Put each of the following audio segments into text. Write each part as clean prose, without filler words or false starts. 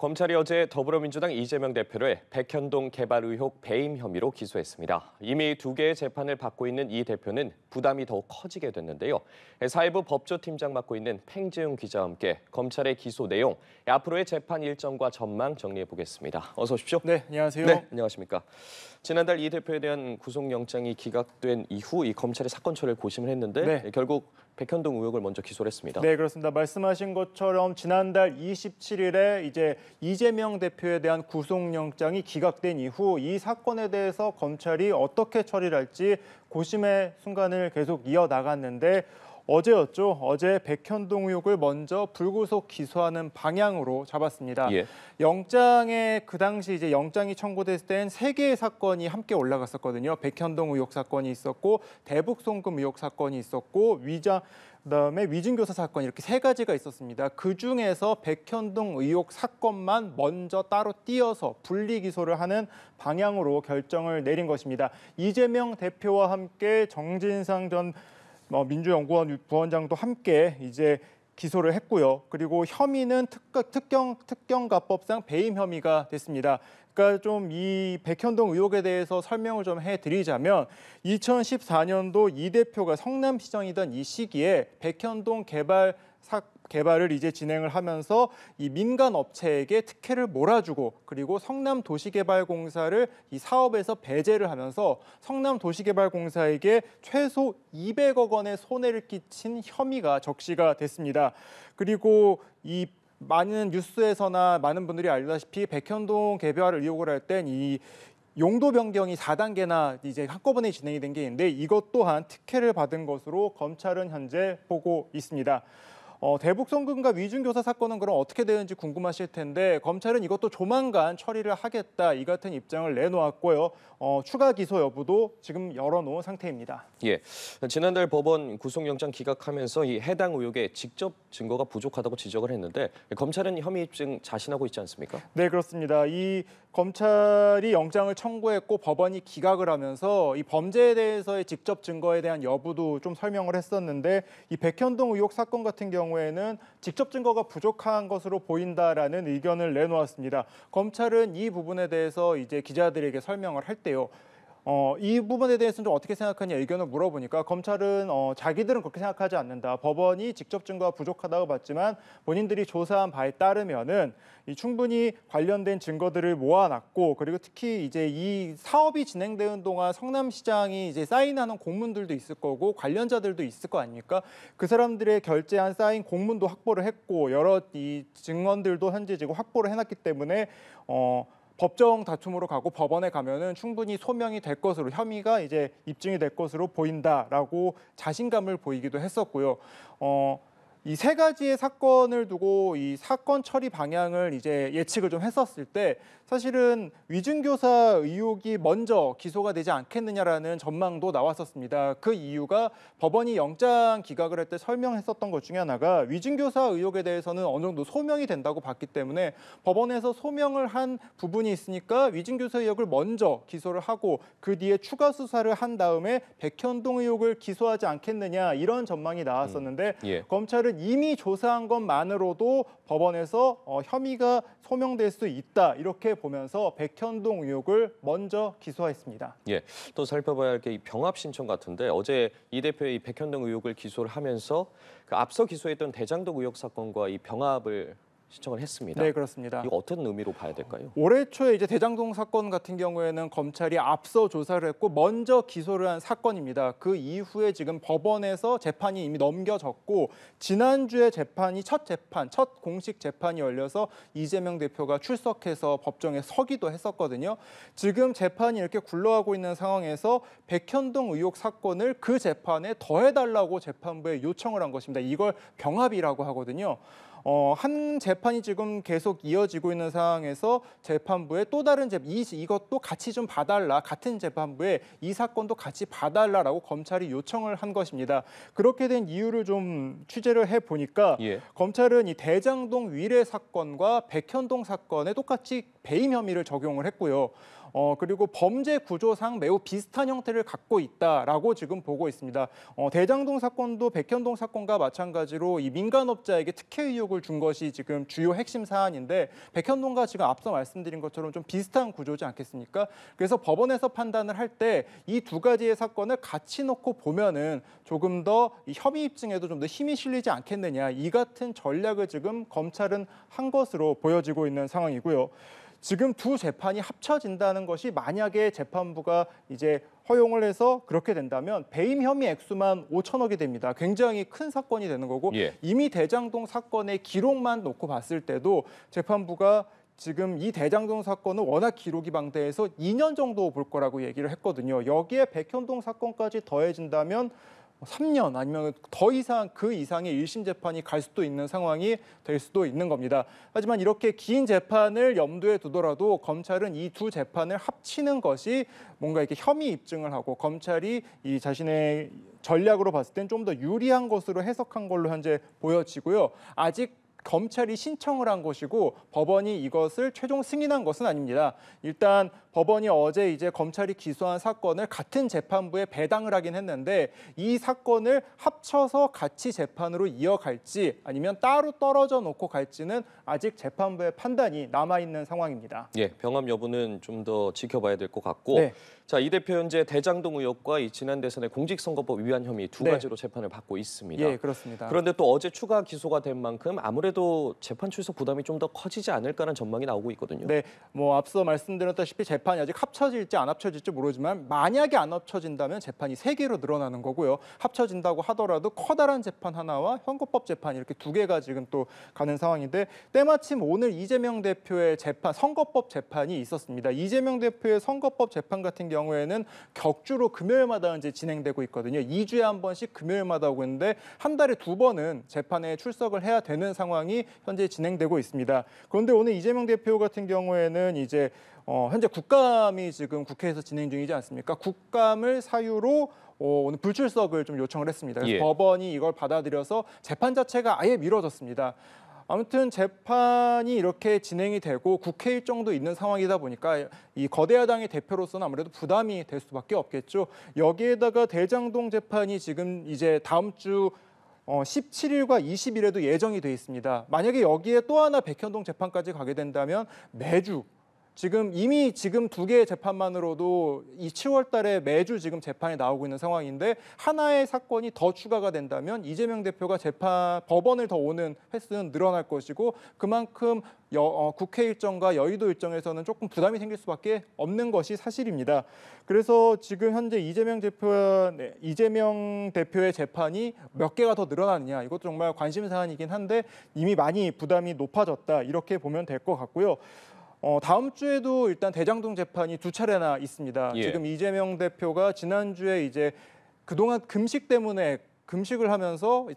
검찰이 어제 더불어민주당 이재명 대표를 백현동 개발 의혹 배임 혐의로 기소했습니다. 이미 두 개의 재판을 받고 있는 이 대표는 부담이 더욱 커지게 됐는데요. 사회부 법조팀장 맡고 있는 팽지웅 기자와 함께 검찰의 기소 내용, 앞으로의 재판 일정과 전망 정리해보겠습니다. 어서 오십시오. 네, 안녕하세요. 네, 안녕하십니까. 지난달 이 대표에 대한 구속영장이 기각된 이후 이 검찰이 사건 처리를 고심을 했는데 결국 백현동 의혹을 먼저 기소를 했습니다. 네, 그렇습니다. 말씀하신 것처럼 지난달 27일에 이제 이재명 대표에 대한 구속영장이 기각된 이후 이 사건에 대해서 검찰이 어떻게 처리를 할지 고심의 순간을 계속 이어나갔는데 어제였죠. 어제 백현동 의혹을 먼저 불구속 기소하는 방향으로 잡았습니다. 영장에 그 당시 이제 영장이 청구됐을 땐 세 개의 사건이 함께 올라갔었거든요. 백현동 의혹 사건이 있었고 대북 송금 의혹 사건이 있었고 그다음에 위증교사 사건 이렇게 세 가지가 있었습니다. 그 중에서 백현동 의혹 사건만 먼저 따로 띄어서 분리 기소를 하는 방향으로 결정을 내린 것입니다. 이재명 대표와 함께 정진상 전 민주연구원 부원장도 함께 이제 기소를 했고요. 그리고 혐의는 특경가법상 배임 혐의가 됐습니다. 그러니까 좀 이 백현동 의혹에 대해서 설명을 좀 해드리자면 2014년도 이 대표가 성남시장이던 이 시기에 백현동 개발을 이제 진행을 하면서 이 민간 업체에게 특혜를 몰아주고 그리고 성남도시개발공사를 이 사업에서 배제를 하면서 성남도시개발공사에게 최소 200억 원의 손해를 끼친 혐의가 적시가 됐습니다. 그리고 이 많은 뉴스에서나 많은 분들이 알다시피 백현동 개발을 의혹을 할 땐 이 용도 변경이 4단계나 이제 한꺼번에 진행이 된 게 있는데 이것 또한 특혜를 받은 것으로 검찰은 현재 보고 있습니다. 대북 송금과 위증교사 사건은 그럼 어떻게 되는지 궁금하실 텐데 검찰은 이것도 조만간 처리를 하겠다 이 같은 입장을 내놓았고요. 추가 기소 여부도 지금 열어놓은 상태입니다. 지난달 법원 구속영장 기각하면서 이 해당 의혹에 직접 증거가 부족하다고 지적을 했는데 검찰은 혐의 입증 자신하고 있지 않습니까? 네, 그렇습니다. 이 검찰이 영장을 청구했고 법원이 기각을 하면서 이 범죄에 대해서의 직접 증거에 대한 여부도 좀 설명을 했었는데 이 백현동 의혹 사건 같은 경우에는 직접 증거가 부족한 것으로 보인다라는 의견을 내놓았습니다. 검찰은 이 부분에 대해서 이제 기자들에게 설명을 할 때요. 이 부분에 대해서는 좀 어떻게 생각하냐 의견을 물어보니까 검찰은 자기들은 그렇게 생각하지 않는다. 법원이 직접 증거가 부족하다고 봤지만 본인들이 조사한 바에 따르면은 충분히 관련된 증거들을 모아놨고 그리고 특히 이제 이 사업이 진행되는 동안 성남시장이 이제 사인하는 공문들도 있을 거고 관련자들도 있을 거 아닙니까? 그 사람들의 결제한 사인 공문도 확보를 했고 여러 이 증언들도 현재 지금 확보를 해놨기 때문에 법정 다툼으로 가고 법원에 가면은 충분히 소명이 될 것으로 혐의가 이제 입증이 될 것으로 보인다라고 자신감을 보이기도 했었고요. 이 세 가지의 사건을 두고 이 사건 처리 방향을 이제 예측을 좀 했었을 때 사실은 위증교사 의혹이 먼저 기소가 되지 않겠느냐라는 전망도 나왔었습니다. 그 이유가 법원이 영장 기각을 할 때 설명했었던 것 중에 하나가 위증교사 의혹에 대해서는 어느 정도 소명이 된다고 봤기 때문에 법원에서 소명을 한 부분이 있으니까 위증교사 의혹을 먼저 기소를 하고 그 뒤에 추가 수사를 한 다음에 백현동 의혹을 기소하지 않겠느냐 이런 전망이 나왔었는데 검찰은 이미 조사한 것만으로도 법원에서 혐의가 소명될 수 있다 이렇게 보면서 백현동 의혹을 먼저 기소했습니다. 또 살펴봐야 할 게 이 병합 신청 같은데 어제 이 대표의 이 백현동 의혹을 기소를 하면서 그 앞서 기소했던 대장동 의혹 사건과 이 병합을 신청을 했습니다. 네, 그렇습니다. 이거 어떤 의미로 봐야 될까요? 올해 초에 이제 대장동 사건 같은 경우에는 검찰이 앞서 조사를 했고 먼저 기소를 한 사건입니다. 그 이후에 지금 법원에서 재판이 이미 넘겨졌고 지난주에 첫 공식 재판이 열려서 이재명 대표가 출석해서 법정에 서기도 했었거든요. 지금 재판이 이렇게 굴러가고 있는 상황에서 백현동 의혹 사건을 그 재판에 더해달라고 재판부에 요청을 한 것입니다. 이걸 병합이라고 하거든요. 한 재판이 지금 계속 이어지고 있는 상황에서 재판부에 또 다른 이것도 같이 좀 봐달라. 같은 재판부에 이 사건도 같이 봐달라라고 검찰이 요청을 한 것입니다. 그렇게 된 이유를 좀 취재를 해보니까 검찰은 이 대장동 위례 사건과 백현동 사건에 똑같이 배임 혐의를 적용을 했고요. 그리고 범죄 구조상 매우 비슷한 형태를 갖고 있다라고 지금 보고 있습니다. 대장동 사건도 백현동 사건과 마찬가지로 이 민간업자에게 특혜 의혹을 준 것이 지금 주요 핵심 사안인데 백현동과 지금 앞서 말씀드린 것처럼 좀 비슷한 구조지 않겠습니까? 그래서 법원에서 판단을 할 때 이 두 가지의 사건을 같이 놓고 보면은 조금 더 이 혐의 입증에도 좀 더 힘이 실리지 않겠느냐, 이 같은 전략을 지금 검찰은 한 것으로 보여지고 있는 상황이고요. 지금 두 재판이 합쳐진다는 것이 만약에 재판부가 이제 허용을 해서 그렇게 된다면 배임 혐의 액수만 5천억이 됩니다. 굉장히 큰 사건이 되는 거고 예. 이미 대장동 사건의 기록만 놓고 봤을 때도 재판부가 지금 이 대장동 사건은 워낙 기록이 방대해서 2년 정도 볼 거라고 얘기를 했거든요. 여기에 백현동 사건까지 더해진다면 3년 아니면 더 이상 그 이상의 1심 재판이 갈 수도 있는 상황이 될 수도 있는 겁니다. 하지만 이렇게 긴 재판을 염두에 두더라도 검찰은 이 두 재판을 합치는 것이 뭔가 이렇게 혐의 입증을 하고 검찰이 이 자신의 전략으로 봤을 땐 좀 더 유리한 것으로 해석한 걸로 현재 보여지고요. 아직 검찰이 신청을 한 것이고 법원이 이것을 최종 승인한 것은 아닙니다. 일단 법원이 어제 이제 검찰이 기소한 사건을 같은 재판부에 배당을 하긴 했는데 이 사건을 합쳐서 같이 재판으로 이어갈지 아니면 따로 떨어져 놓고 갈지는 아직 재판부의 판단이 남아있는 상황입니다. 예, 병합 여부는 좀 더 지켜봐야 될 것 같고. 네. 자, 이 대표 현재 대장동 의혹과 이 지난 대선의 공직선거법 위반 혐의 두 네. 가지로 재판을 받고 있습니다. 예, 그렇습니다. 그런데 또 어제 추가 기소가 된 만큼 아무래도 재판 출석 부담이 좀 더 커지지 않을까라는 전망이 나오고 있거든요. 네, 뭐 앞서 말씀드렸다시피 재판이 아직 합쳐질지 안 합쳐질지 모르지만 만약에 안 합쳐진다면 재판이 3개로 늘어나는 거고요. 합쳐진다고 하더라도 커다란 재판 하나와 선거법 재판 이렇게 2개가 지금 또 가는 상황인데 때마침 오늘 이재명 대표의 재판, 선거법 재판이 있었습니다. 이재명 대표의 선거법 재판 같은 경우에는 격주로 금요일마다 이제 진행되고 있거든요. 2주에 한 번씩 금요일마다 오고 있는데 한 달에 2번은 재판에 출석을 해야 되는 상황이 현재 진행되고 있습니다. 그런데 오늘 이재명 대표 같은 경우에는 이제 현재 국감이 지금 국회에서 진행 중이지 않습니까? 국감을 사유로 오늘 불출석을 좀 요청을 했습니다. 그래서 예. 법원이 이걸 받아들여서 재판 자체가 아예 미뤄졌습니다. 아무튼 재판이 이렇게 진행이 되고 국회 일정도 있는 상황이다 보니까 이 거대 야당의 대표로서는 아무래도 부담이 될 수밖에 없겠죠. 여기에다가 대장동 재판이 지금 이제 다음 주 17일과 20일에도 예정이 돼 있습니다. 만약에 여기에 또 하나 백현동 재판까지 가게 된다면 매주 이미 2개의 재판만으로도 이 7월 달에 매주 지금 재판이 나오고 있는 상황인데 하나의 사건이 더 추가가 된다면 이재명 대표가 법원을 더 오는 횟수는 늘어날 것이고 그만큼 국회 일정과 여의도 일정에서는 조금 부담이 생길 수밖에 없는 것이 사실입니다. 그래서 지금 현재 이재명 대표의 재판이 몇 개가 더 늘어나느냐 이것도 정말 관심 사안이긴 한데 이미 많이 부담이 높아졌다 이렇게 보면 될 것 같고요. 다음 주에도 일단 대장동 재판이 2차례나 있습니다. 예. 지금 이재명 대표가 지난주에 이제 그동안 금식 때문에 금식을 하면서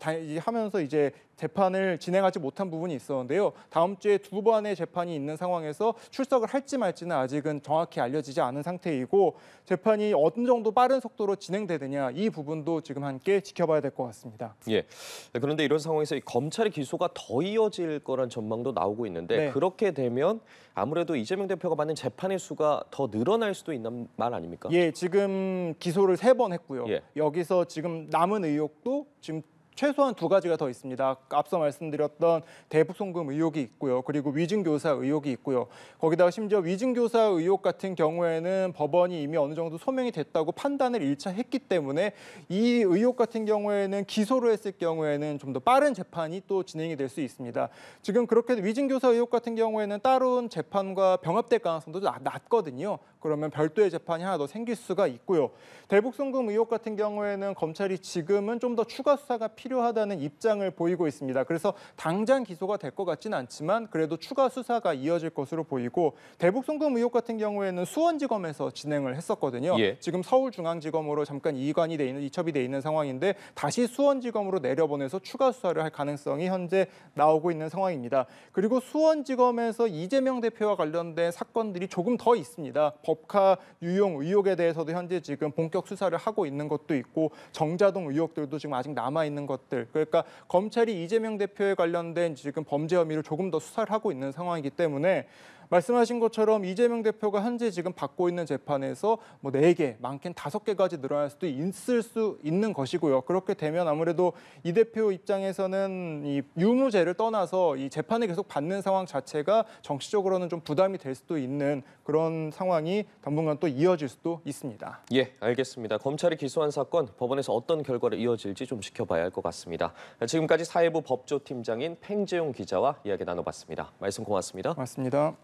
이제 재판을 진행하지 못한 부분이 있었는데요. 다음 주에 2번의 재판이 있는 상황에서 출석을 할지 말지는 아직은 정확히 알려지지 않은 상태이고 재판이 어느 정도 빠른 속도로 진행되느냐 이 부분도 지금 함께 지켜봐야 될 것 같습니다. 예. 그런데 이런 상황에서 이 검찰의 기소가 더 이어질 거란 전망도 나오고 있는데 네. 그렇게 되면 아무래도 이재명 대표가 받는 재판의 수가 더 늘어날 수도 있는 말 아닙니까? 예, 지금 기소를 3번 했고요. 예. 여기서 지금 남은 의혹도 지금 최소한 2가지가 더 있습니다. 앞서 말씀드렸던 대북 송금 의혹이 있고요. 그리고 위증교사 의혹이 있고요. 거기다가 심지어 위증교사 의혹 같은 경우에는 법원이 이미 어느 정도 소명이 됐다고 판단을 1차 했기 때문에 이 의혹 같은 경우에는 기소를 했을 경우에는 좀 더 빠른 재판이 또 진행이 될 수 있습니다. 지금 그렇게 위증교사 의혹 같은 경우에는 따로 재판과 병합될 가능성도 낮거든요. 그러면 별도의 재판이 하나 더 생길 수가 있고요. 대북 송금 의혹 같은 경우에는 검찰이 지금은 좀 더 추가 수사가 필요하다는 입장을 보이고 있습니다. 그래서 당장 기소가 될 것 같지는 않지만 그래도 추가 수사가 이어질 것으로 보이고 대북 송금 의혹 같은 경우에는 수원지검에서 진행을 했었거든요. 예. 지금 서울중앙지검으로 잠깐 이첩이 돼 있는 상황인데 다시 수원지검으로 내려보내서 추가 수사를 할 가능성이 현재 나오고 있는 상황입니다. 그리고 수원지검에서 이재명 대표와 관련된 사건들이 조금 더 있습니다. 법카 유용 의혹에 대해서도 현재 지금 본격 수사를 하고 있는 것도 있고 정자동 의혹들도 지금 아직 남아 있는 것들. 그러니까 검찰이 이재명 대표에 관련된 지금 범죄 혐의를 조금 더 수사를 하고 있는 상황이기 때문에 말씀하신 것처럼 이재명 대표가 현재 지금 받고 있는 재판에서 뭐 4개, 많게는 5개까지 늘어날 수도 있을 수 있는 것이고요. 그렇게 되면 아무래도 이 대표 입장에서는 이 유무죄를 떠나서 이 재판을 계속 받는 상황 자체가 정치적으로는 좀 부담이 될 수도 있는 그런 상황이 당분간 또 이어질 수도 있습니다. 예, 알겠습니다. 검찰이 기소한 사건 법원에서 어떤 결과로 이어질지 좀 지켜봐야 할 것 같습니다. 지금까지 사회부 법조팀장인 팽재용 기자와 이야기 나눠봤습니다. 말씀 고맙습니다. 맞습니다.